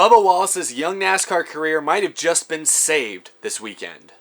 Bubba Wallace's young NASCAR career might have just been saved this weekend.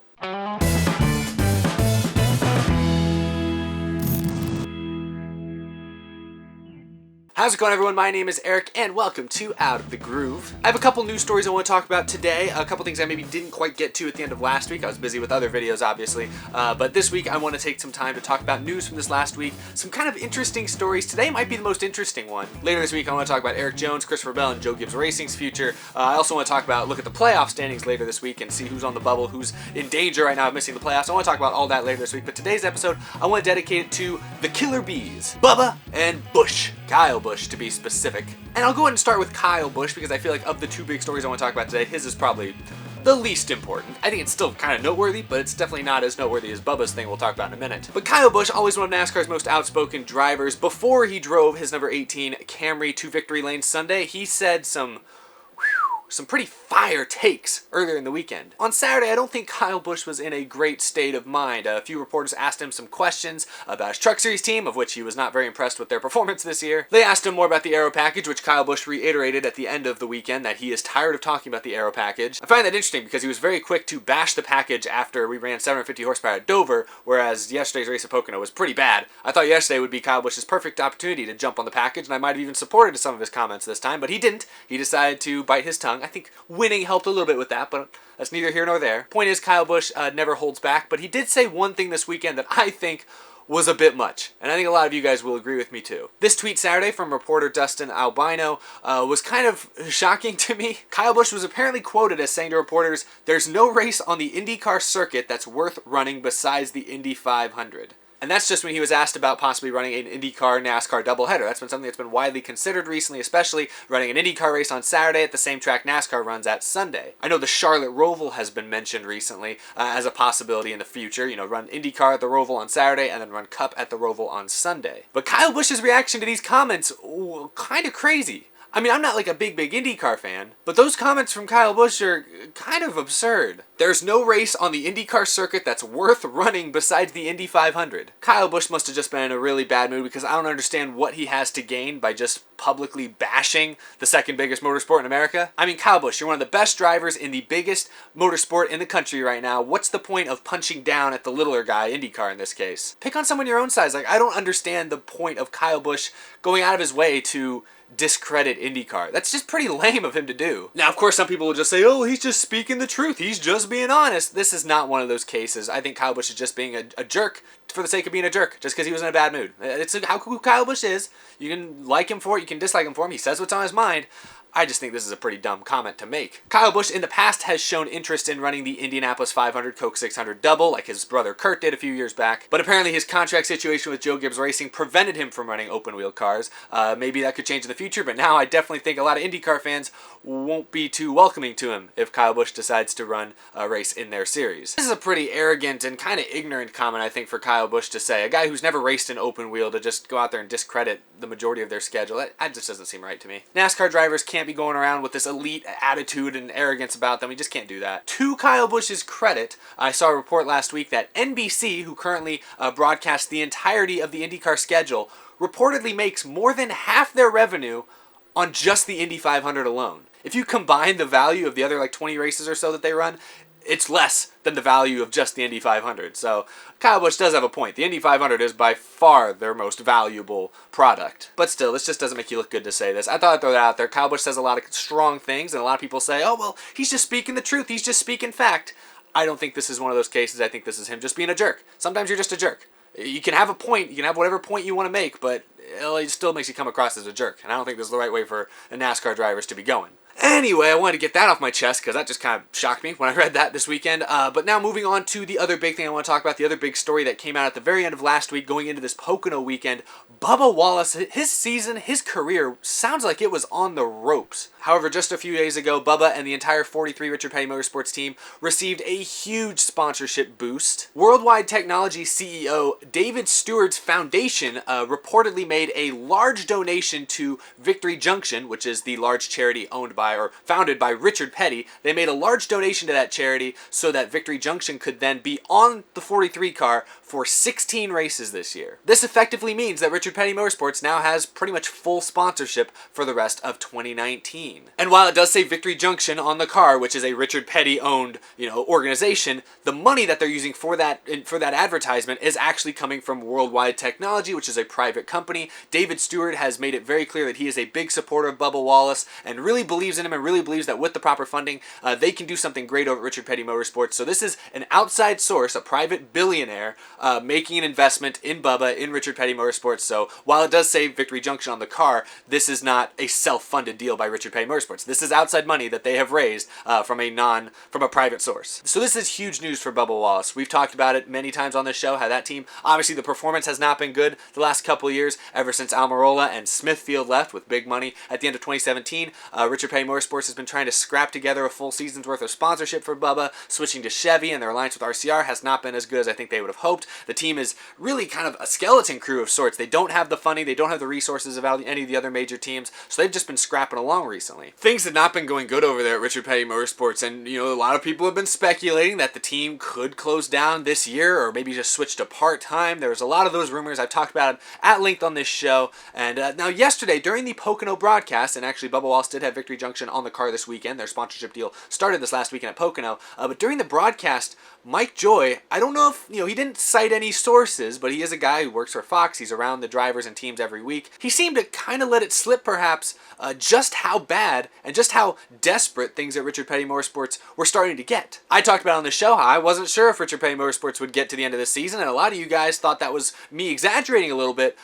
How's it going, everyone? My name is Eric, and welcome to Out of the Groove. I have a couple news stories I want to talk about today, a couple things I maybe didn't quite get to at the end of last week. I was busy with other videos, obviously, but this week I want to take some time to talk about news from this last week, some kind of interesting stories. Today might be the most interesting one. Later this week I want to talk about Eric Jones, Christopher Bell, and Joe Gibbs Racing's future. I also want to look at the playoff standings later this week and see who's on the bubble, who's in danger right now of missing the playoffs. I want to talk about all that later this week, but today's episode I want to dedicate it to the Killer Bees, Bubba and Busch. Kyle Busch, to be specific. And I'll go ahead and start with Kyle Busch because I feel like of the two big stories I want to talk about today, his is probably the least important. I think it's still kind of noteworthy, but it's definitely not as noteworthy as Bubba's thing we'll talk about in a minute. But Kyle Busch, always one of NASCAR's most outspoken drivers. Before he drove his number 18 Camry to victory lane Sunday, he said some pretty fire takes earlier in the weekend. On Saturday, I don't think Kyle Busch was in a great state of mind. A few reporters asked him some questions about his Truck Series team, of which he was not very impressed with their performance this year. They asked him more about the aero package, which Kyle Busch reiterated at the end of the weekend that he is tired of talking about the aero package. I find that interesting because he was very quick to bash the package after we ran 750 horsepower at Dover, whereas yesterday's race at Pocono was pretty bad. I thought yesterday would be Kyle Busch's perfect opportunity to jump on the package, and I might have even supported some of his comments this time, but he didn't. He decided to bite his tongue. I think winning helped a little bit with that, but that's neither here nor there. Point is, Kyle Busch never holds back, but he did say one thing this weekend that I think was a bit much, and I think a lot of you guys will agree with me too. This tweet Saturday from reporter Dustin Albino was kind of shocking to me. Kyle Busch was apparently quoted as saying to reporters, "There's no race on the IndyCar circuit that's worth running besides the Indy 500. And that's just when he was asked about possibly running an IndyCar NASCAR doubleheader. That's been something that's been widely considered recently, especially running an IndyCar race on Saturday at the same track NASCAR runs at Sunday. I know the Charlotte Roval has been mentioned recently as a possibility in the future. You know, run IndyCar at the Roval on Saturday and then run Cup at the Roval on Sunday. But Kyle Busch's reaction to these comments, kind of crazy. I mean, I'm not like a big IndyCar fan, but those comments from Kyle Busch are kind of absurd. There's no race on the IndyCar circuit that's worth running besides the Indy 500. Kyle Busch must have just been in a really bad mood because I don't understand what he has to gain by just publicly bashing the second biggest motorsport in America. I mean, Kyle Busch, you're one of the best drivers in the biggest motorsport in the country right now. What's the point of punching down at the littler guy, IndyCar in this case? Pick on someone your own size. Like, I don't understand the point of Kyle Busch going out of his way to discredit IndyCar. That's just pretty lame of him to do. Now, of course, some people will just say, oh, he's just speaking the truth. He's just being honest. This is not one of those cases. I think Kyle Busch is just being a jerk for the sake of being a jerk, just because he was in a bad mood. It's how cool Kyle Busch is. You can like him for it. You can dislike him for him. He says what's on his mind. I just think this is a pretty dumb comment to make. Kyle Busch in the past has shown interest in running the Indianapolis 500 Coke 600 double, like his brother Kurt did a few years back, but apparently his contract situation with Joe Gibbs Racing prevented him from running open wheel cars. Maybe that could change in the future, but now I definitely think a lot of IndyCar fans won't be too welcoming to him if Kyle Busch decides to run a race in their series. This is a pretty arrogant and kind of ignorant comment, I think, for Kyle Busch to say. A guy who's never raced an open wheel to just go out there and discredit the majority of their schedule, that just doesn't seem right to me. NASCAR drivers can't be going around with this elite attitude and arrogance about them. We just can't do that. To Kyle Busch's credit, I saw a report last week that NBC, who currently broadcasts the entirety of the IndyCar schedule, reportedly makes more than half their revenue on just the Indy 500 alone. If you combine the value of the other like 20 races or so that they run, it's less than the value of just the Indy 500. So Kyle Busch does have a point. The Indy 500 is by far their most valuable product. But still, this just doesn't make you look good to say this. I thought I'd throw that out there. Kyle Busch says a lot of strong things, and a lot of people say, oh, well, he's just speaking the truth. He's just speaking fact. I don't think this is one of those cases. I think this is him just being a jerk. Sometimes you're just a jerk. You can have a point. You can have whatever point you want to make, but it still makes you come across as a jerk. And I don't think this is the right way for the NASCAR drivers to be going. Anyway, I wanted to get that off my chest because that just kind of shocked me when I read that this weekend. But now moving on to the other big thing I want to talk about, the other big story that came out at the very end of last week going into this Pocono weekend. Bubba Wallace, his season, his career sounds like it was on the ropes. However, just a few days ago, Bubba and the entire 43 Richard Petty Motorsports team received a huge sponsorship boost. Worldwide Technology CEO David Stewart's foundation reportedly made a large donation to Victory Junction, which is the large charity owned by or founded by Richard Petty. They made a large donation to that charity so that Victory Junction could then be on the 43 car for 16 races this year. This effectively means that Richard Petty Motorsports now has pretty much full sponsorship for the rest of 2019. And while it does say Victory Junction on the car, which is a Richard Petty owned, organization, the money that they're using for that advertisement is actually coming from Worldwide Technology, which is a private company. David Stewart has made it very clear that he is a big supporter of Bubba Wallace and really believes in him and really believes that with the proper funding, they can do something great over at Richard Petty Motorsports. So this is an outside source, a private billionaire, making an investment in Bubba, in Richard Petty Motorsports. So while it does say Victory Junction on the car, this is not a self-funded deal by Richard Petty Motorsports. This is outside money that they have raised from a private source. So this is huge news for Bubba Wallace. We've talked about it many times on this show, how that team, obviously the performance has not been good the last couple of years, ever since Almirola and Smithfield left with big money at the end of 2017. Richard Petty Motorsports has been trying to scrap together a full season's worth of sponsorship for Bubba. Switching to Chevy and their alliance with RCR has not been as good as I think they would have hoped. The team is really kind of a skeleton crew of sorts. They don't have the funding, they don't have the resources of any of the other major teams, so they've just been scrapping along recently. Things have not been going good over there at Richard Petty Motorsports, and a lot of people have been speculating that the team could close down this year or maybe just switch to part-time. There was a lot of those rumors. I've talked about them at length on this show. And now yesterday during the Pocono broadcast, and actually Bubba Wallace did have Victory Junction on the car this weekend. Their sponsorship deal started this last weekend at Pocono. But during the broadcast, Mike Joy, I don't know if, he didn't cite any sources, but he is a guy who works for Fox. He's around the drivers and teams every week. He seemed to kind of let it slip perhaps just how bad and just how desperate things at Richard Petty Motorsports were starting to get. I talked about on the show how I wasn't sure if Richard Petty Motorsports would get to the end of the season, and a lot of you guys thought that was me exaggerating a little bit.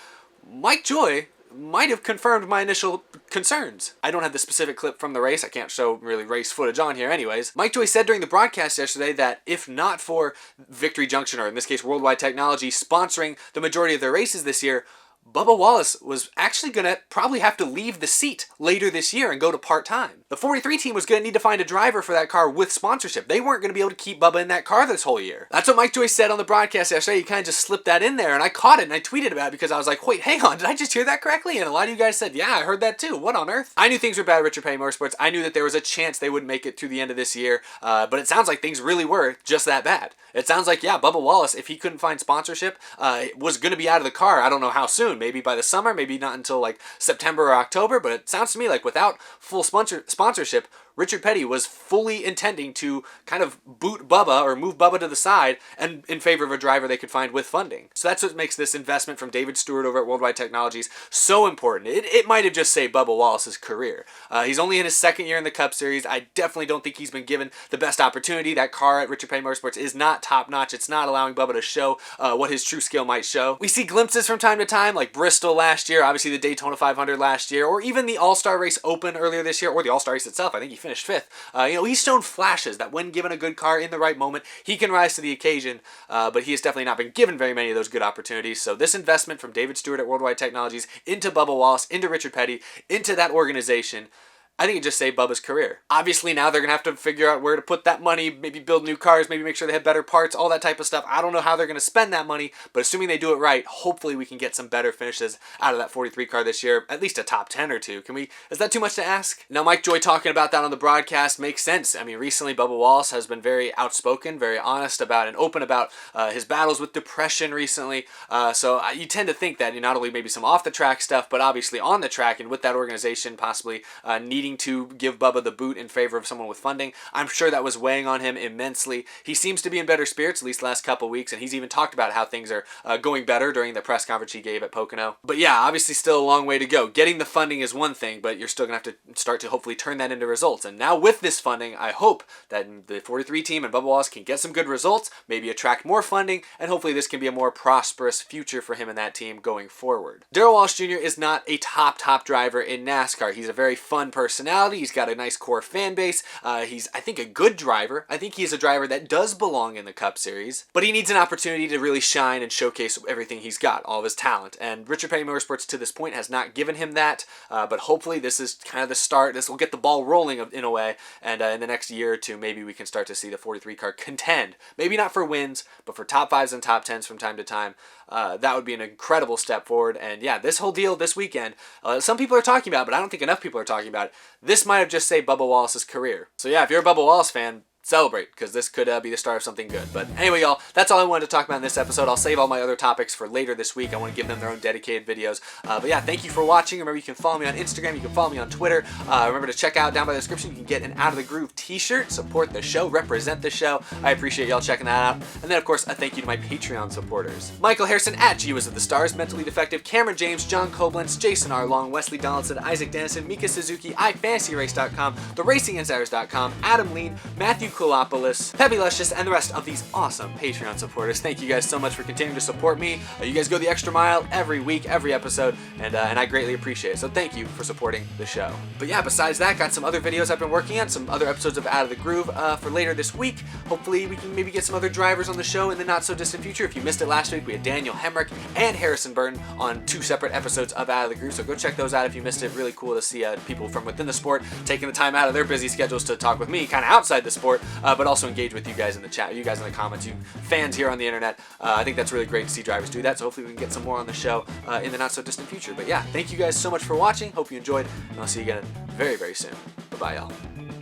Mike Joy might have confirmed my initial concerns. I don't have the specific clip from the race. I can't show really race footage on here anyways. Mike Joy said during the broadcast yesterday that if not for Victory Junction, or in this case Worldwide Technology, sponsoring the majority of their races this year, Bubba Wallace was actually going to probably have to leave the seat later this year and go to part-time. The 43 team was going to need to find a driver for that car with sponsorship. They weren't going to be able to keep Bubba in that car this whole year. That's what Mike Joy said on the broadcast yesterday. He kind of just slipped that in there, and I caught it and I tweeted about it because I was like, wait, hang on, did I just hear that correctly? And a lot of you guys said, yeah, I heard that too. What on earth? I knew things were bad at Richard Petty Motorsports. I knew that there was a chance they wouldn't make it to the end of this year, but it sounds like things really were just that bad. It sounds like, yeah, Bubba Wallace, if he couldn't find sponsorship, was going to be out of the car. I don't know how soon. Maybe by the summer, maybe not until like September or October, but it sounds to me like without full sponsorship, Richard Petty was fully intending to kind of boot Bubba or move Bubba to the side and in favor of a driver they could find with funding. So that's what makes this investment from David Stewart over at Worldwide Technologies so important. It might have just saved Bubba Wallace's career. He's only in his second year in the Cup Series. I definitely don't think he's been given the best opportunity. That car at Richard Petty Motorsports is not top-notch. It's not allowing Bubba to show what his true skill might show. We see glimpses from time to time, like Bristol last year, obviously the Daytona 500 last year, or even the All-Star Race Open earlier this year, or the All-Star Race itself. I think he finished fifth. He's shown flashes that when given a good car in the right moment, he can rise to the occasion, but he has definitely not been given very many of those good opportunities. So this investment from David Stewart at Worldwide Technologies into Bubba Wallace, into Richard Petty, into that organization, I think it just saved Bubba's career. Obviously, now they're going to have to figure out where to put that money, maybe build new cars, maybe make sure they have better parts, all that type of stuff. I don't know how they're going to spend that money, but assuming they do it right, hopefully we can get some better finishes out of that 43 car this year, at least a top 10 or two. Is that too much to ask? Now, Mike Joy talking about that on the broadcast makes sense. I mean, recently Bubba Wallace has been very outspoken, very honest about and open about his battles with depression recently. So you tend to think that not only maybe some off-the-track stuff, but obviously on the track and with that organization possibly needing to give Bubba the boot in favor of someone with funding. I'm sure that was weighing on him immensely. He seems to be in better spirits, at least the last couple weeks, and he's even talked about how things are going better during the press conference he gave at Pocono. But yeah, obviously still a long way to go. Getting the funding is one thing, but you're still going to have to start to hopefully turn that into results. And now with this funding, I hope that the 43 team and Bubba Wallace can get some good results, maybe attract more funding, and hopefully this can be a more prosperous future for him and that team going forward. Darrell Walsh Jr. is not a top driver in NASCAR. He's a very fun personality. He's got a nice core fan base. He's, I think, a good driver. I think he's a driver that does belong in the Cup Series, but he needs an opportunity to really shine and showcase everything he's got, all of his talent. And Richard Petty Motorsports to this point has not given him that, but hopefully this is kind of the start. This will get the ball rolling in a way, and in the next year or two, maybe we can start to see the 43 car contend. Maybe not for wins, but for top 5s and top 10s from time to time. that would be an incredible step forward. And yeah, this whole deal this weekend, some people are talking about it, but I don't think enough people are talking about it. This might have just saved Bubba Wallace's career. So yeah, if you're a Bubba Wallace fan, celebrate, because this could be the start of something good. But anyway, y'all, that's all I wanted to talk about in this episode. I'll save all my other topics for later this week. I want to give them their own dedicated videos. But yeah, thank you for watching. Remember, you can follow me on Instagram. You can follow me on Twitter. Remember to check out down by the description. You can get an Out of the Groove t-shirt. Support the show. Represent the show. I appreciate y'all checking that out. And then, of course, a thank you to my Patreon supporters. Michael Harrison at G-Wiz of the Stars, Mentally Defective, Cameron James, John Koblenz, Jason R. Long, Wesley Donaldson, Isaac Dennison, Mika Suzuki, iFantasyRace.com, TheRacingInsiders.com, Adam Lean, Matthew Koulopoulos, Peppy Luscious, and the rest of these awesome Patreon supporters. Thank you guys so much for continuing to support me. You guys go the extra mile every week, every episode, and I greatly appreciate it. So thank you for supporting the show. But yeah, besides that, got some other videos I've been working on, some other episodes of Out of the Groove for later this week. Hopefully we can maybe get some other drivers on the show in the not so distant future. If you missed it last week, we had Daniel Hemrick and Harrison Burton on 2 separate episodes of Out of the Groove. So go check those out if you missed it. Really cool to see people from within the sport taking the time out of their busy schedules to talk with me, kind of outside the sport, but also engage with you guys in the chat, you guys in the comments, you fans here on the internet. I think that's really great to see drivers do that, so hopefully we can get some more on the show in the not so distant future. But yeah, thank you guys so much for watching. Hope you enjoyed, and I'll see you again very, very soon. Bye-bye, y'all.